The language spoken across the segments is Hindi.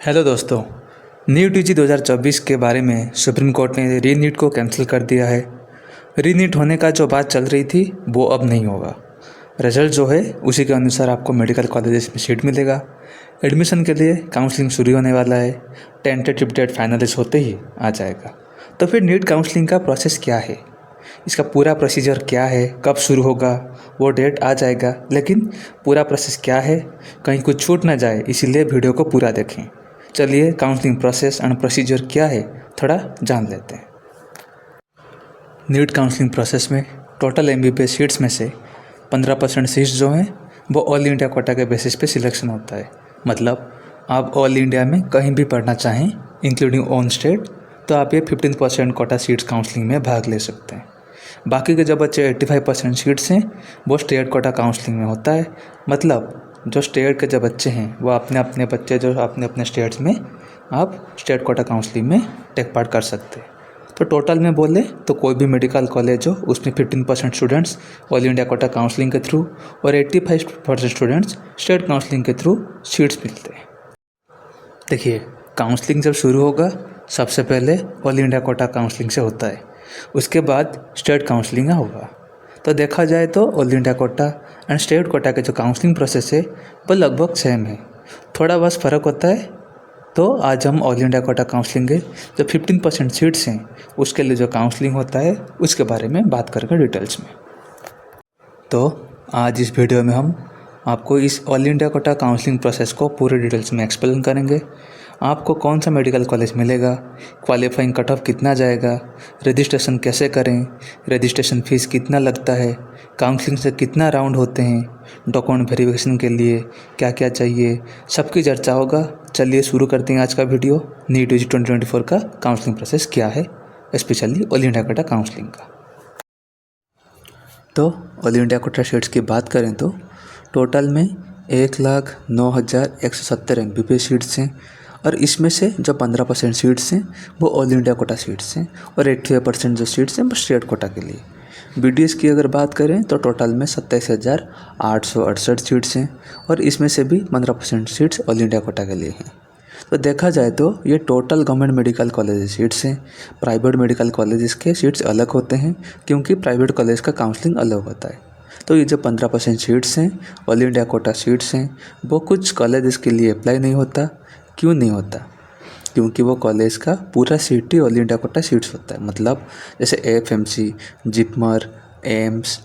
हेलो दोस्तों। नीट यूजी 2024 के बारे में सुप्रीम कोर्ट ने रीनीट को कैंसिल कर दिया है। रीनीट होने का जो बात चल रही थी वो अब नहीं होगा। रिजल्ट जो है उसी के अनुसार आपको मेडिकल कॉलेजेस में सीट मिलेगा। एडमिशन के लिए काउंसलिंग शुरू होने वाला है। टेंटेटिव डेट फाइनलाइज होते ही आ जाएगा। तो फिर नीट काउंसलिंग का प्रोसेस क्या है, इसका पूरा प्रोसीजर क्या है, कब शुरू होगा, वो डेट आ जाएगा, लेकिन पूरा प्रोसेस क्या है, कहीं कुछ छूट ना जाए, इसीलिए वीडियो को पूरा देखें। चलिए काउंसलिंग प्रोसेस एंड प्रोसीजर क्या है थोड़ा जान लेते हैं। नीट काउंसलिंग प्रोसेस में टोटल MBBS सीट्स में से 15% सीट्स जो हैं वो ऑल इंडिया कोटा के बेसिस पे सिलेक्शन होता है। मतलब आप ऑल इंडिया में कहीं भी पढ़ना चाहें इंक्लूडिंग ऑन स्टेट, तो आप ये 15% कोटा सीट्स काउंसलिंग में भाग ले सकते हैं। बाकी के जो बच्चे 85% सीट्स हैं वो स्टेट कोटा काउंसलिंग में होता है। मतलब जो स्टेट के जो बच्चे हैं वो अपने अपने स्टेट्स में आप स्टेट कोटा काउंसलिंग में टेक पार्ट कर सकते हैं। तो टोटल में बोले तो कोई भी मेडिकल कॉलेज हो उसमें 15% students all India quota counselling के थ्रू और 85% स्टूडेंट्स स्टेट काउंसलिंग के थ्रू सीट्स मिलते हैं। देखिए, काउंसलिंग जब शुरू होगा सबसे पहले ऑल इंडिया कोटा काउंसलिंग से होता है, उसके बाद स्टेट काउंसलिंग होगा। तो देखा जाए तो all India quota and state quota के जो काउंसलिंग प्रोसेस है वो लगभग सेम है, थोड़ा बस फ़र्क होता है। तो आज हम ऑल इंडिया कोटा काउंसलिंग के जो 15% सीट्स हैं उसके लिए जो काउंसलिंग होता है उसके बारे में बात करेंगे डिटेल्स में। तो आज इस वीडियो में हम आपको इस all India quota counselling process को पूरे डिटेल्स में एक्सप्लेन करेंगे। आपको कौन सा मेडिकल कॉलेज मिलेगा, क्वालिफाइंग कट ऑफ कितना जाएगा, रजिस्ट्रेशन कैसे करें, रजिस्ट्रेशन फ़ीस कितना लगता है, काउंसलिंग से कितना राउंड होते हैं, डॉक्यूमेंट वेरिफिकेशन के लिए क्या क्या चाहिए, सबकी चर्चा होगा। चलिए शुरू करते हैं आज का वीडियो। नीट यूजी 2024 का काउंसलिंग प्रोसेस क्या है, specially all India quota counselling का। तो ऑल इंडिया कोटा सीट्स की बात करें तो टोटल में 1,09,170 MBBS सीट्स हैं और इसमें से जो 15% सीट्स हैं वो ऑल इंडिया कोटा सीट्स हैं और 85% जो सीट्स हैं वो स्टेट कोटा के लिए। BDS की अगर बात करें तो टोटल में 27,868 सीट्स हैं और इसमें से भी 15% सीट्स ऑल इंडिया कोटा के लिए हैं। तो देखा जाए तो ये total government medical college seats हैं। प्राइवेट मेडिकल कॉलेजेस के सीट्स अलग होते हैं क्योंकि प्राइवेट कॉलेज का काउंसलिंग अलग होता है। तो ये जो 15% सीट्स हैं ऑल इंडिया कोटा सीट्स हैं वो कुछ कॉलेजेस के लिए अप्लाई नहीं होता। क्यों नहीं होता? क्योंकि वो कॉलेज का पूरा सीट ही ऑल इंडिया कोटा सीट्स होता है। मतलब जैसे AFMC, जिपमर, एम्स,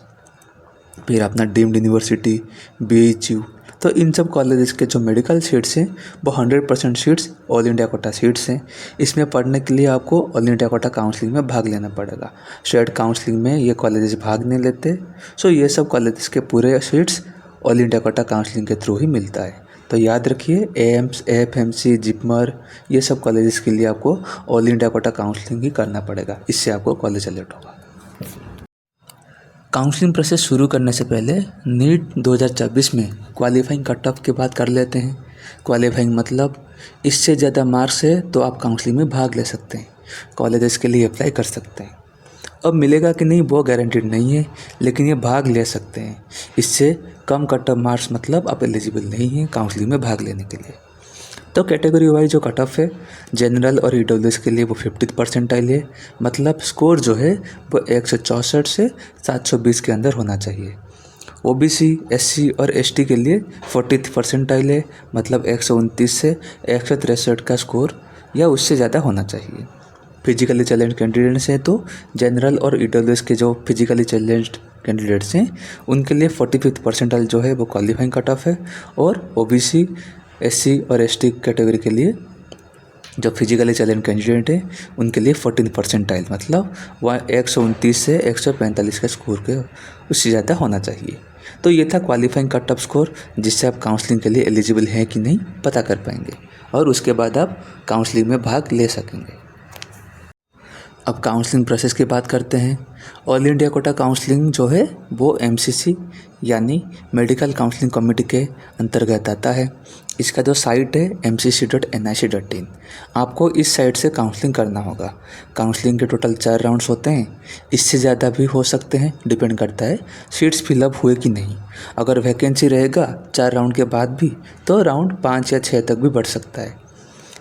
फिर अपना डीम्ड यूनिवर्सिटी, BHU, तो इन सब कॉलेजेस के जो मेडिकल सीट्स हैं वो 100% seats all India quota seats हैं। इसमें पढ़ने के लिए आपको ऑल इंडिया कोटा काउंसलिंग में भाग लेना पड़ेगा। स्टेट काउंसलिंग में ये कॉलेजेस भाग नहीं लेते। सो ये सब कॉलेजेस के पूरे seats all India quota counselling के थ्रू ही मिलता है। तो याद रखिए, एम्स, AFMC, जिपमर, ये सब कॉलेजेस के लिए आपको ऑल इंडिया कोटा काउंसलिंग ही करना पड़ेगा, इससे आपको कॉलेज अलर्ट होगा। काउंसलिंग प्रोसेस शुरू करने से पहले नीट 2024 में क्वालिफाइंग कट ऑफ की बात कर लेते हैं। क्वालिफाइंग मतलब इससे ज़्यादा मार्क्स है तो आप काउंसलिंग में भाग ले सकते हैं, कॉलेजेस के लिए अप्लाई कर सकते हैं। अब मिलेगा कि नहीं वो गारंटीड नहीं है, लेकिन ये भाग ले सकते हैं। इससे कम कट ऑफ मार्क्स मतलब आप एलिजिबल नहीं हैं काउंसलिंग में भाग लेने के लिए। तो कैटेगरी वाइज जो कट ऑफ है, जनरल और EWS के लिए वो 50th परसेंटाइल है। मतलब स्कोर जो है वो 164 से 720 के अंदर होना चाहिए। OBC, SC और ST के लिए 40th परसेंटाइल है। मतलब 129 से 163 का स्कोर या उससे ज़्यादा होना चाहिए। फिजिकली चैलेंज्ड कैंडिडेट्स हैं तो जनरल और EWS के जो फिजिकली चैलेंज्ड कैंडिडेट्स हैं उनके लिए 45th परसेंटाइल जो है वो क्वालिफाइंग कट ऑफ है। और OBC, SC और ST कैटेगरी के लिए जो फिजिकली चैलेंज कैंडिडेट है उनके लिए 14th परसेंटाइल मतलब वह 129 से 145 का स्कोर के उससे ज़्यादा होना चाहिए। तो ये था क्वालिफाइंग कट ऑफ स्कोर, जिससे आप काउंसलिंग के लिए एलिजिबल हैं कि नहीं पता कर पाएंगे और उसके बाद आप काउंसलिंग में भाग ले सकेंगे। अब काउंसलिंग प्रोसेस की बात करते हैं। ऑल इंडिया कोटा काउंसलिंग जो है वो MCC यानी मेडिकल काउंसलिंग कमेटी के अंतर्गत आता है। इसका जो साइट है mcc.nic.in, आपको इस साइट से काउंसलिंग करना होगा। काउंसलिंग के टोटल 4 राउंड्स होते हैं, इससे ज़्यादा भी हो सकते हैं, डिपेंड करता है सीट्स फिलअप हुए कि नहीं। अगर वैकेंसी रहेगा 4 राउंड के बाद भी तो राउंड 5 या 6 तक भी बढ़ सकता है।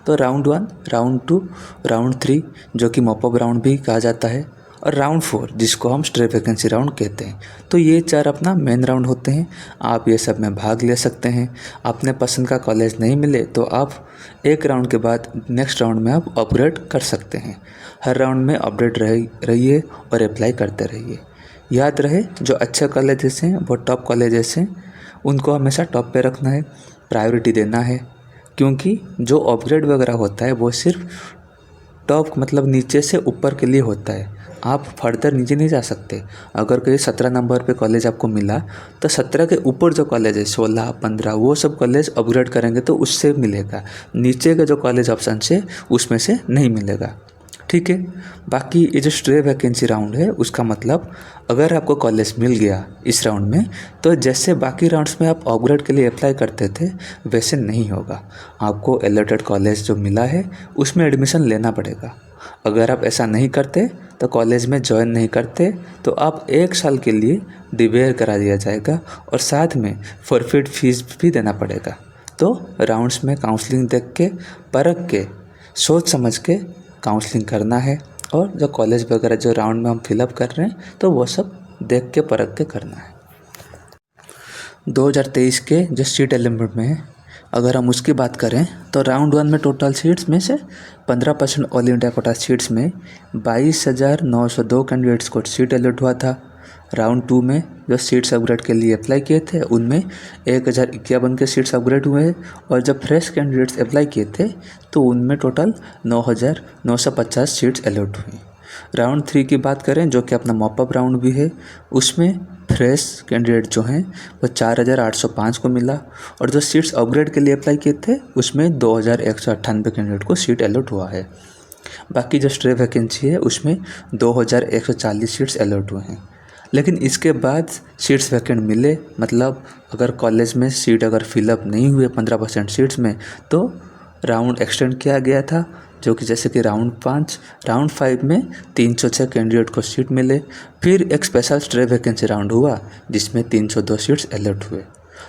तो राउंड 1, राउंड 2, राउंड 3 जो कि मॉप अप राउंड भी कहा जाता है, और राउंड 4 जिसको हम स्ट्रे वैकेंसी राउंड कहते हैं। तो ये 4 अपना मेन राउंड होते हैं। आप ये सब में भाग ले सकते हैं। अपने पसंद का कॉलेज नहीं मिले तो आप एक राउंड के बाद नेक्स्ट राउंड में आप अपग्रेड कर सकते हैं। हर राउंड में अपडेट रहिए और अप्लाई करते रहिए। याद रहे, जो अच्छे कॉलेजेस हैं वो टॉप कॉलेजेस हैं, उनको हमेशा टॉप पे रखना है, प्रायोरिटी देना है, क्योंकि जो अपग्रेड वगैरह होता है वो सिर्फ टॉप मतलब नीचे से ऊपर के लिए होता है। आप फर्दर नीचे नहीं जा सकते। अगर कोई 17 नंबर पे कॉलेज आपको मिला तो 17 के ऊपर जो कॉलेज है 16, 15 वो सब कॉलेज अपग्रेड करेंगे तो उससे मिलेगा। नीचे के जो कॉलेज ऑप्शन से उसमें से नहीं मिलेगा, ठीक है। बाकी ये जो स्ट्रे वैकेंसी राउंड है उसका मतलब अगर आपको कॉलेज मिल गया इस राउंड में तो जैसे बाकी राउंड्स में आप अपग्रेड के लिए अप्लाई करते थे वैसे नहीं होगा। आपको अलॉटेड कॉलेज जो मिला है उसमें एडमिशन लेना पड़ेगा। अगर आप ऐसा नहीं करते तो कॉलेज में ज्वाइन नहीं करते तो आप 1 साल के लिए डिवेयर करा दिया जाएगा और साथ में फॉरफिट फीस भी देना पड़ेगा। तो राउंड्स में काउंसलिंग देख के परख के सोच समझ के काउंसलिंग करना है, और जो कॉलेज वगैरह जो राउंड में हम फिलअप कर रहे हैं तो वो सब देख के परख के करना है। 2023 के जो सीट अलॉटमेंट में है अगर हम उसकी बात करें तो राउंड 1 में टोटल सीट्स में से 15% ऑल इंडिया कोटा सीट्स में 22,902 कैंडिडेट्स को सीट अलॉट हुआ था। राउंड 2 में जो सीट्स अपग्रेड के लिए अप्लाई किए थे उनमें 1051 के सीट्स अपग्रेड हुए हैं, और जब फ्रेश कैंडिडेट्स अप्लाई किए थे तो उनमें टोटल 9,950 सीट्स अलॉट हुई। राउंड 3 की बात करें जो कि अपना मॉप अप राउंड भी है, उसमें फ्रेश कैंडिडेट जो हैं वो 4,805 को मिला, और जो सीट्स अपग्रेड के लिए अप्लाई किए थे उसमें 2,198 कैंडिडेट को सीट अलॉट हुआ है। बाकी जो स्ट्रे वैकेंसी है उसमें 2,140 सीट्स अलॉट हुए हैं। लेकिन इसके बाद सीट्स वैकेंट मिले, मतलब अगर कॉलेज में सीट अगर फिलअप नहीं हुए 15% सीट्स में तो राउंड एक्सटेंड किया गया था, जो कि जैसे कि राउंड 5 में 306 कैंडिडेट को सीट मिले। फिर एक स्पेशल स्ट्रे वैकेंसी राउंड हुआ जिसमें 302 सीट्स अलॉट हुए।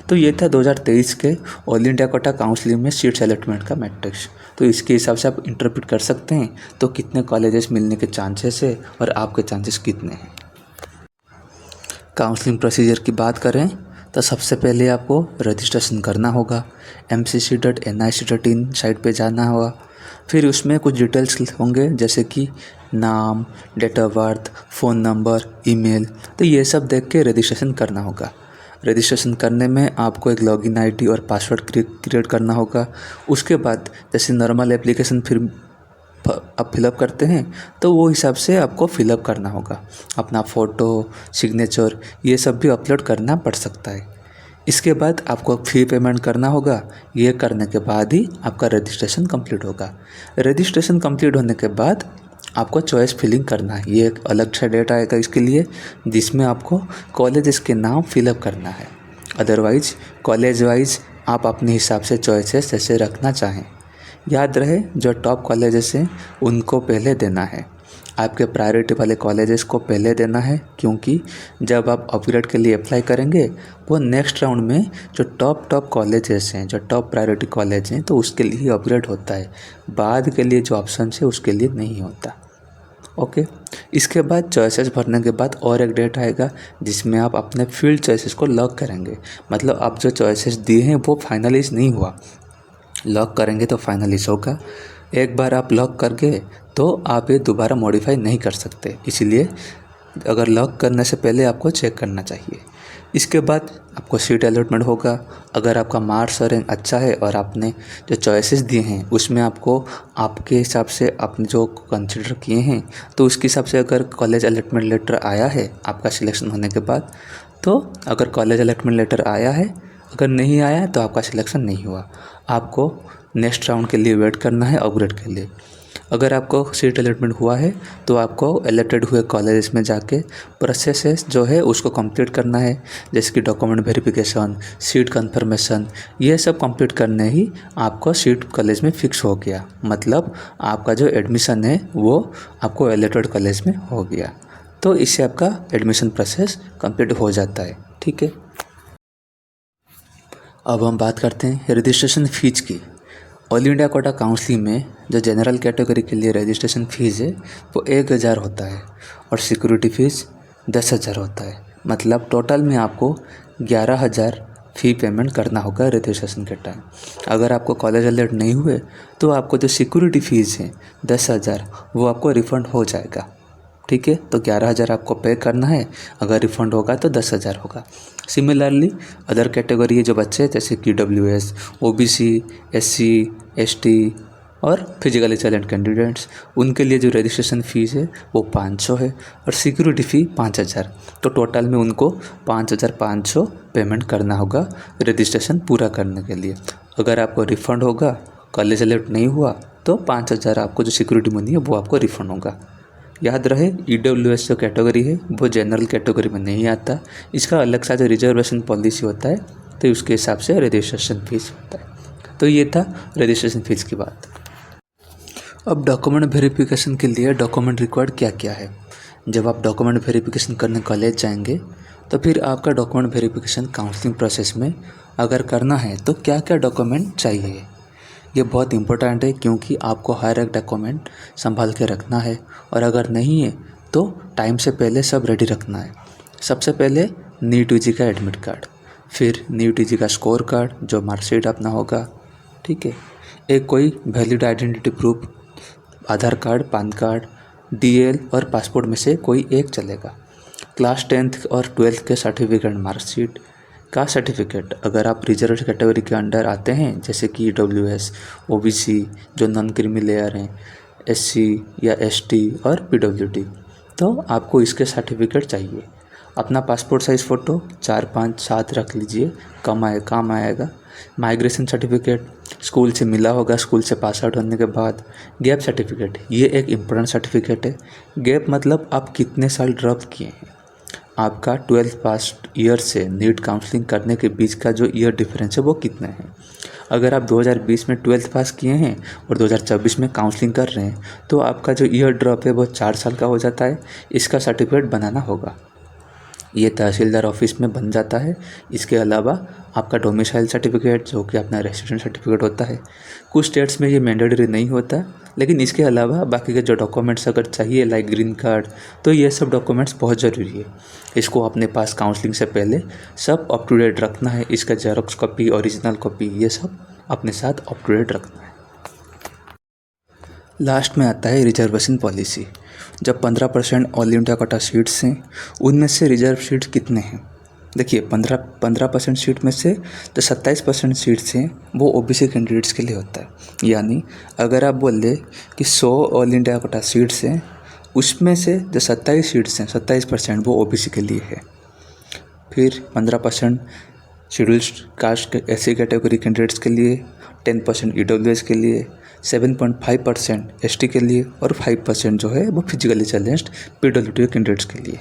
तो ये था 2023 के ऑल इंडिया कोटा काउंसलिंग में सीट्स अलॉटमेंट का मैट्रिक्स। तो इसके हिसाब से आप इंटरप्रेट कर सकते हैं तो कितने कॉलेजेस मिलने के चांसेस है और आपके चांसेस कितने हैं। काउंसलिंग प्रोसीजर की बात करें तो सबसे पहले आपको रजिस्ट्रेशन करना होगा। mcc.nic.in साइट पे जाना होगा। फिर उसमें कुछ डिटेल्स होंगे जैसे कि नाम, date of birth, phone number, email, तो ये सब देख के रजिस्ट्रेशन करना होगा। रजिस्ट्रेशन करने में आपको एक लॉगिन आईडी और पासवर्ड क्रिएट करना होगा। उसके बाद जैसे नॉर्मल एप्लीकेशन फिर आप फिलअप करते हैं तो वो हिसाब से आपको फिलअप करना होगा। अपना फ़ोटो, सिग्नेचर ये सब भी अपलोड करना पड़ सकता है। इसके बाद आपको फ़ी पेमेंट करना होगा। ये करने के बाद ही आपका रजिस्ट्रेशन कंप्लीट होगा। रजिस्ट्रेशन कंप्लीट होने के बाद आपको चॉइस फिलिंग करना है। ये एक अलग सा डेट आएगा इसके लिए जिसमें आपको कॉलेजेस के नाम फिलअप करना है। अदरवाइज़ कॉलेज वाइज आप अपने हिसाब से चॉइसेस जैसे रखना चाहें। याद रहे, जो टॉप कॉलेजेस हैं उनको पहले देना है। आपके प्रायोरिटी वाले कॉलेजेस को पहले देना है, क्योंकि जब आप अपग्रेड के लिए अप्लाई करेंगे वो नेक्स्ट राउंड में जो टॉप कॉलेजेस हैं, जो टॉप प्रायोरिटी कॉलेज हैं, तो उसके लिए अपग्रेड होता है। बाद के लिए जो ऑप्शन है उसके लिए नहीं होता। ओके, इसके बाद चॉइसेस भरने के बाद और एक डेट आएगा जिसमें आप अपने फील्ड चॉइसेस को लॉक करेंगे। मतलब आप जो चॉइसेस दिए हैं वो फाइनलाइज नहीं हुआ, लॉक करेंगे तो फाइनलाइज होगा। एक बार आप लॉक कर गए तो आप ये दोबारा मॉडिफाई नहीं कर सकते, इसीलिए अगर लॉक करने से पहले आपको चेक करना चाहिए। इसके बाद आपको सीट अलॉटमेंट होगा। अगर आपका मार्क्स और रैंक अच्छा है और आपने जो चॉइसेस दिए हैं उसमें आपको आपके हिसाब से आपने जो कंसिडर किए हैं तो उसके हिसाब से अगर कॉलेज अलॉटमेंट लेटर आया है आपका सिलेक्शन होने के बाद, तो अगर कॉलेज अलॉटमेंट लेटर आया है, अगर नहीं आया तो आपका सिलेक्शन नहीं हुआ। आपको नेक्स्ट राउंड के लिए वेट करना है अपग्रेड के लिए। अगर आपको सीट अलॉटमेंट हुआ है तो आपको अलॉटेड हुए कॉलेजेस में जाके प्रोसेसेस जो है उसको कंप्लीट करना है, जैसे कि डॉक्यूमेंट वेरिफिकेशन, सीट कंफर्मेशन, ये सब कंप्लीट करने ही आपको सीट कॉलेज में फिक्स हो गया। मतलब आपका जो एडमिशन है वो आपको अलॉटेड कॉलेज में हो गया। तो इससे आपका एडमिशन प्रोसेस कंप्लीट हो जाता है। ठीक है, अब हम बात करते हैं रजिस्ट्रेशन फ़ीस की। ऑल इंडिया कोटा काउंसलिंग में जो जनरल कैटेगरी के लिए रजिस्ट्रेशन फ़ीस है वो 1000 होता है और सिक्योरिटी फ़ीस 10,000 होता है। मतलब टोटल में आपको 11,000 फ़ी पेमेंट करना होगा रजिस्ट्रेशन के टाइम। अगर आपको कॉलेज अलर्ट नहीं हुए तो आपको जो सिक्योरिटी फ़ीस है 10,000 वो आपको रिफ़ंड हो जाएगा। ठीक है, तो 11,000 आपको पे करना है, अगर रिफ़ंड होगा तो 10,000 होगा। सिमिलरली अदर कैटेगरी जो बच्चे जैसे कि EWS, OBC, SC, ST और फिजिकली चैलेंज कैंडिडेट्स, उनके लिए जो रजिस्ट्रेशन फ़ीस है वो 500 है और सिक्योरिटी फ़ी 5,000। तो टोटल में उनको 5,500 पेमेंट करना होगा रजिस्ट्रेशन पूरा करने के लिए। अगर आपको रिफ़ंड होगा, कॉलेज अलर्ट नहीं हुआ, तो 5,000 आपको जो सिक्योरिटी मनी है वो आपको रिफ़ंड होगा। याद रहे EWS जो कैटेगरी है वो जनरल कैटेगरी में नहीं आता, इसका अलग सा जो रिजर्वेशन पॉलिसी होता है तो उसके हिसाब से रजिस्ट्रेशन फ़ीस होता है। तो ये था रजिस्ट्रेशन फ़ीस की बात। अब डॉक्यूमेंट वेरिफिकेशन के लिए डॉक्यूमेंट रिक्वायर्ड क्या क्या है। जब आप डॉक्यूमेंट वेरिफिकेशन करने कॉलेज जाएंगे तो फिर आपका डॉक्यूमेंट वेरिफिकेशन काउंसलिंग प्रोसेस में अगर करना है तो क्या क्या डॉक्यूमेंट चाहिए, ये बहुत इंपॉर्टेंट है क्योंकि आपको हर एक डॉक्यूमेंट संभाल के रखना है और अगर नहीं है तो टाइम से पहले सब रेडी रखना है। सबसे पहले नीट UG का एडमिट कार्ड, फिर नीट UG का स्कोर कार्ड जो मार्कशीट अपना होगा। ठीक है, एक कोई वैलिड आइडेंटिटी प्रूफ, आधार कार्ड, पैन कार्ड, DL और पासपोर्ट में से कोई एक चलेगा। क्लास 10th और 12th के सर्टिफिकेट, मार्कशीट का सर्टिफिकेट अगर आप रिजर्व कैटेगरी के अंडर आते हैं जैसे कि EWS, OBC जो नॉन क्रीमी लेयर हैं, SC या ST और PWD, तो आपको इसके सर्टिफिकेट चाहिए। अपना पासपोर्ट साइज़ फ़ोटो 4, 5, 7 रख लीजिए, काम आएगा। माइग्रेशन सर्टिफिकेट स्कूल से मिला होगा, स्कूल से पास आउट होने के बाद। गैप सर्टिफिकेट, ये एक इम्पोर्टेंट सर्टिफिकेट है। गैप मतलब आप कितने साल ड्रॉप किए हैं, आपका 12th पास ईयर से नीट काउंसलिंग करने के बीच का जो ईयर डिफरेंस है वो कितना है। अगर आप 2020 में 12th पास किए हैं और 2024 में काउंसलिंग कर रहे हैं तो आपका जो ईयर ड्रॉप है वो 4 साल का हो जाता है। इसका सर्टिफिकेट बनाना होगा, ये तहसीलदार ऑफिस में बन जाता है। इसके अलावा आपका डोमिसाइल सर्टिफिकेट जो कि अपना रेसिडेंट सर्टिफिकेट होता है, कुछ स्टेट्स में ये मैंडेटरी नहीं होता, लेकिन इसके अलावा बाकी के जो डॉक्यूमेंट्स अगर चाहिए लाइक ग्रीन कार्ड, तो ये सब डॉक्यूमेंट्स बहुत ज़रूरी है। इसको अपने पास काउंसलिंग से पहले सब अप टू डेट रखना है। इसका जेरोक्स कॉपी, ओरिजिनल कॉपी, ये सब अपने साथ अप टू डेट रखना है। लास्ट में आता है रिजर्वेशन पॉलिसी। जब 15% ऑल इंडिया कोटा सीट्स हैं, उनमें से रिजर्व सीट्स कितने हैं। देखिए 15% सीट में से जो 27% सीट्स हैं वो OBC कैंडिडेट्स के लिए होता है। यानी अगर आप बोल दें कि 100 ऑल इंडिया कोटा सीट्स हैं, उसमें से जो 27 सीट्स हैं, 27% वो OBC के लिए है। फिर 15% scheduled caste SC category candidates के लिए, 10% EWS के लिए, 7.5% ST के लिए और 5% जो है वो फिजिकली चैलेंज्ड PWD कैंडिडेट्स के लिए।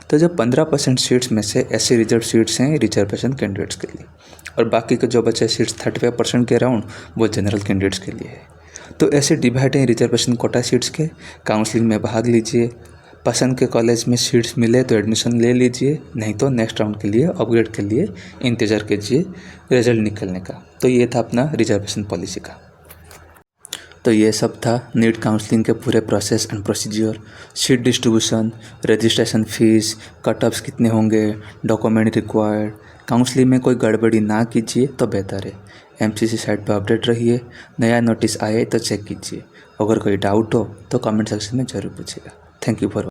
तो जो 15% सीट्स में से SC रिजर्व सीट्स हैं रिजर्वेशन कैंडिडेट्स के लिए, और बाकी के जो बचे सीट्स 35% के अराउंड वो जनरल कैंडिडेट्स के लिए है। तो ऐसे डिवाइड हैं रिजर्वेशन कोटा सीट्स के। काउंसलिंग में भाग लीजिए, पसंद के कॉलेज में सीट्स मिले तो एडमिशन ले लीजिए, नहीं तो नेक्स्ट राउंड के लिए अपग्रेड के लिए इंतज़ार कीजिए रिजल्ट निकलने का। तो ये था अपना रिजर्वेशन पॉलिसी का। तो ये सब था नीट काउंसलिंग के पूरे process and procedure, seat distribution, registration fees, cut offs कितने होंगे, डॉक्यूमेंट रिक्वायर्ड। काउंसलिंग में कोई गड़बड़ी ना कीजिए तो बेहतर है। MCC साइट पर अपडेट रहिए, नया नोटिस आए तो चेक कीजिए। अगर कोई डाउट हो तो कमेंट सेक्शन में ज़रूर पूछिएगा। Thank you for